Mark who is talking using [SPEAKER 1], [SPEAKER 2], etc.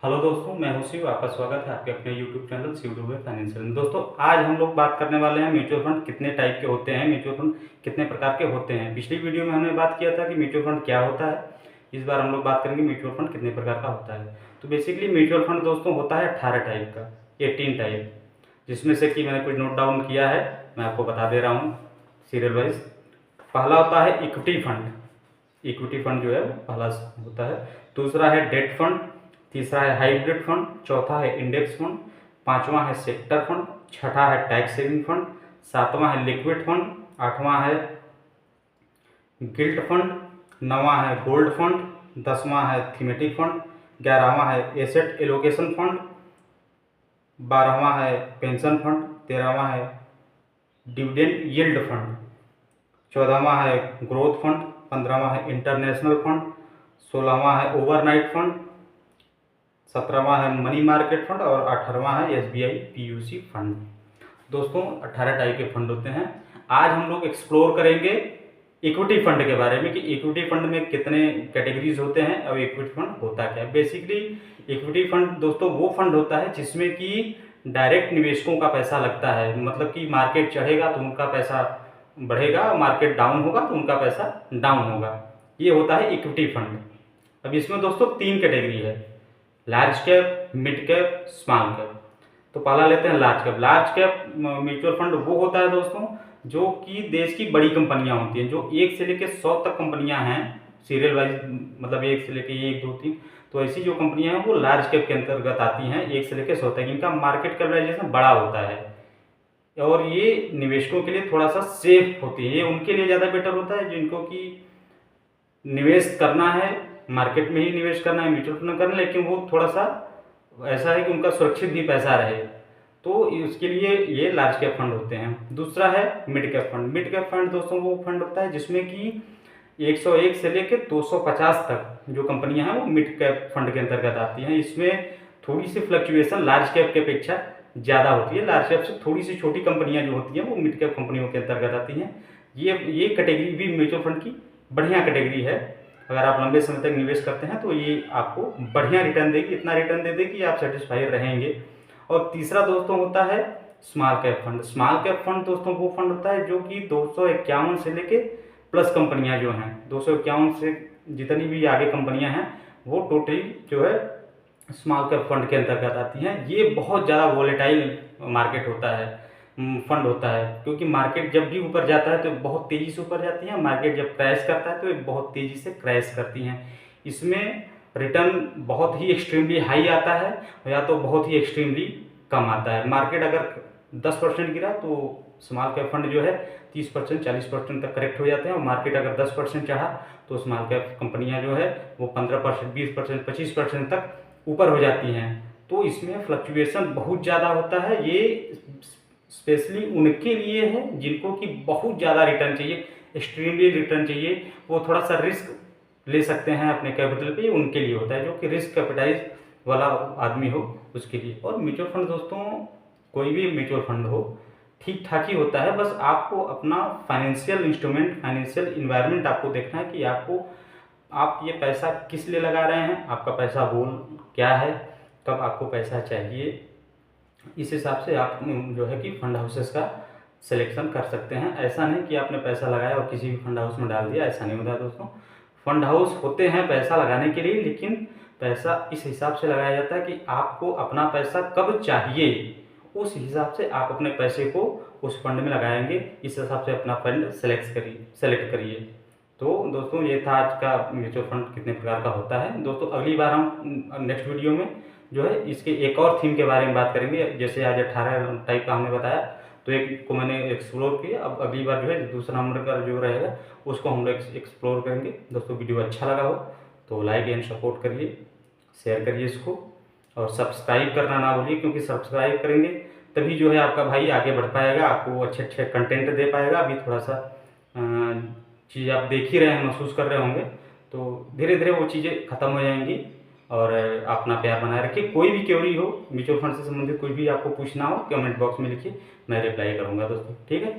[SPEAKER 1] Hello दोस्तों, मैं हूं शिव। आपका स्वागत है आपके अपने YouTube channel Shiv Dubey financial में। दोस्तों, आज हम लोग बात करने वाले हैं म्यूचुअल फंड कितने टाइप के होते हैं, म्यूचुअल फंड कितने प्रकार के होते हैं। पिछली वीडियो में हमने बात किया था कि म्यूचुअल फंड क्या होता है। इस बार हम लोग बात करेंगे म्यूचुअल फंड कितने प्रकार का होता है। तो बेसिकली म्यूचुअल फंड दोस्तों होता है 18 टाइप का, 18 टाइप, जिसमें से कि मैंने कुछ नोट डाउन किया है, मैं आपको बता दे रहा हूँ सीरियल वाइज। पहला होता है इक्विटी फंड। इक्विटी फंड जो है वो पहला होता है। दूसरा है डेट फंड। तीसरा है हाइब्रिड फंड। चौथा है इंडेक्स फंड। पांचवा है सेक्टर फंड। छठा है टैक्स सेविंग फंड। सातवां है लिक्विड फंड। आठवां है गिल्ट फंड। नौवां है गोल्ड फंड। 10वां है थीमेटिक फंड। 11वां है एसेट एलोकेशन फंड। 12वां है पेंशन फंड। 13वां है डिविडेंड यील्ड फंड। 14वां है ग्रोथ फंड। 15वां है इंटरनेशनल फंड। 16वां है ओवरनाइट फंड। 17वां है मनी मार्केट फंड और 18वां है एसबीआई पीयूसी फंड। दोस्तों, 18 टाइप के फंड होते हैं। आज हम लोग एक्सप्लोर करेंगे इक्विटी फंड के बारे में कि इक्विटी फंड में कितने कैटेगरीज होते हैं और इक्विटी फंड होता क्या है। बेसिकली इक्विटी फंड दोस्तों वो फंड होता है जिसमें कि डायरेक्ट निवेशकों का पैसा लगता है। मतलब कि मार्केट चढ़ेगा तो उनका पैसा बढ़ेगा, मार्केट डाउन होगा तो उनका पैसा डाउन होगा। ये होता है इक्विटी फंड। अब इसमें दोस्तों 3 कैटेगरी है, large cap, mid cap, small cap. तो पहला लेते हैं large cap. Large cap mutual fund वो होता है दोस्तों जो कि देश की बड़ी कंपनियां होती हैं, जो 1 से लेकर 100 तक कंपनियां हैं सीरियल वाइज, मतलब 1 से लेकर 1 2 3। तो ऐसी जो कंपनियां हैं वो लार्ज कैप के अंतर्गत आती हैं, 1 से लेकर 100 तक। इनका मार्केट कैपिटलाइजेशन बड़ा होता है और ये निवेशकों के लिए थोड़ा सा सेफ होती है। ये उनके लिए ज़्यादा बेटर होता है जिनको कि निवेश करना है, मार्केट में ही निवेश करना है, म्यूचुअल फंड करना है, लेकिन वो थोड़ा सा ऐसा है कि उनका सुरक्षित भी पैसा रहे, तो उसके लिए ये लार्ज कैप फंड होते हैं। दूसरा है mid cap fund. Mid cap fund दोस्तों वो फंड होता है जिसमें कि 101 से लेकर 250 तक जो कंपनियां हैं वो मिड कैप फंड के अंतर्गत आती हैं। इसमें थोड़ी सी फ्लक्चुएशन लार्ज कैप के अपेक्षा ज़्यादा होती है। लार्ज कैप से थोड़ी सी छोटी कंपनियां जो होती हैं वो मिड कैप कंपनियों के अंतर्गत आती हैं। ये कैटेगरी भी म्यूचुअल फंड की बढ़िया कैटेगरी है। अगर आप लंबे समय तक निवेश करते हैं तो ये आपको बढ़िया रिटर्न देगी, इतना रिटर्न दे देगी कि आप सेटिस्फाई रहेंगे। और तीसरा दोस्तों होता है small cap fund. Small cap fund दोस्तों वो फंड होता है जो कि 251 से लेके प्लस कंपनियां जो हैं, 251 से जितनी भी आगे कंपनियां हैं वो टोटली जो है स्मॉल कैप फंड के अंतर्गत आती हैं। ये बहुत ज़्यादा वोलेटाइल मार्केट होता है, फंड होता है, क्योंकि मार्केट जब भी ऊपर जाता है तो बहुत तेज़ी से ऊपर जाती है, मार्केट जब क्रैश करता है तो ये बहुत तेज़ी से क्रैश करती हैं। इसमें रिटर्न बहुत ही एक्सट्रीमली हाई आता है या तो बहुत ही एक्सट्रीमली कम आता है। मार्केट अगर 10% गिरा तो स्मॉल कैप फंड जो है 30% 40% तक करेक्ट हो जाते हैं, और मार्केट अगर 10% चढ़ा तो स्मॉल कैप कंपनियां जो है वो 15% 20% 25% तक ऊपर हो जाती हैं। तो इसमें फ्लक्चुएशन बहुत ज़्यादा होता है। ये स्पेशली उनके लिए है जिनको कि बहुत ज़्यादा रिटर्न चाहिए, एक्सट्रीमली रिटर्न चाहिए, वो थोड़ा सा रिस्क ले सकते हैं अपने कैपिटल पे, उनके लिए होता है, जो कि रिस्क कैपिटाइज वाला आदमी हो उसके लिए। और म्यूचुअल फंड दोस्तों कोई भी म्यूचुअल फंड हो ठीक ठाक ही होता है, बस आपको अपना फाइनेंशियल इंस्ट्रूमेंट, फाइनेंशियल इन्वायरमेंट आपको देखना है कि आपको आप ये पैसा किस लिए लगा रहे हैं, आपका पैसा गोल क्या है, कब आपको पैसा चाहिए। इस हिसाब से आप जो है कि फंड हाउसेस का सिलेक्शन कर सकते हैं। ऐसा नहीं कि आपने पैसा लगाया और किसी भी फंड हाउस में डाल दिया, ऐसा नहीं होता है दोस्तों। फंड हाउस होते हैं पैसा लगाने के लिए, लेकिन पैसा इस हिसाब से लगाया जाता है कि आपको अपना पैसा कब चाहिए, उस हिसाब से आप अपने पैसे को उस फंड में लगाएंगे। इस हिसाब से अपना फंड सेलेक्ट करिए। तो दोस्तों ये था आज का म्यूचुअल फंड कितने प्रकार का होता है। दोस्तों अगली बार हम नेक्स्ट वीडियो में जो है इसके एक और थीम के बारे में बात करेंगे। जैसे आज 18 टाइप का हमने बताया तो एक को मैंने एक्सप्लोर किया, अब अगली बार जो है दूसरा नंबर का जो रहेगा उसको हम लोग एक्सप्लोर करेंगे। दोस्तों वीडियो अच्छा लगा हो तो लाइक एंड सपोर्ट करिए, शेयर करिए इसको, और सब्सक्राइब करना ना भूलिए, क्योंकि सब्सक्राइब करेंगे तभी जो है आपका भाई आगे बढ़ पाएगा, आपको अच्छे अच्छे कंटेंट दे पाएगा। अभी थोड़ा सा चीज़ आप देख ही रहे हैं, महसूस कर रहे होंगे, तो धीरे धीरे वो चीज़ें ख़त्म हो जाएंगी। और अपना प्यार बनाए रखिए। कोई भी क्वेरी हो म्यूचुअल फंड से संबंधित, कोई भी आपको पूछना हो, कमेंट बॉक्स में लिखिए, मैं रिप्लाई करूँगा दोस्तों। ठीक है।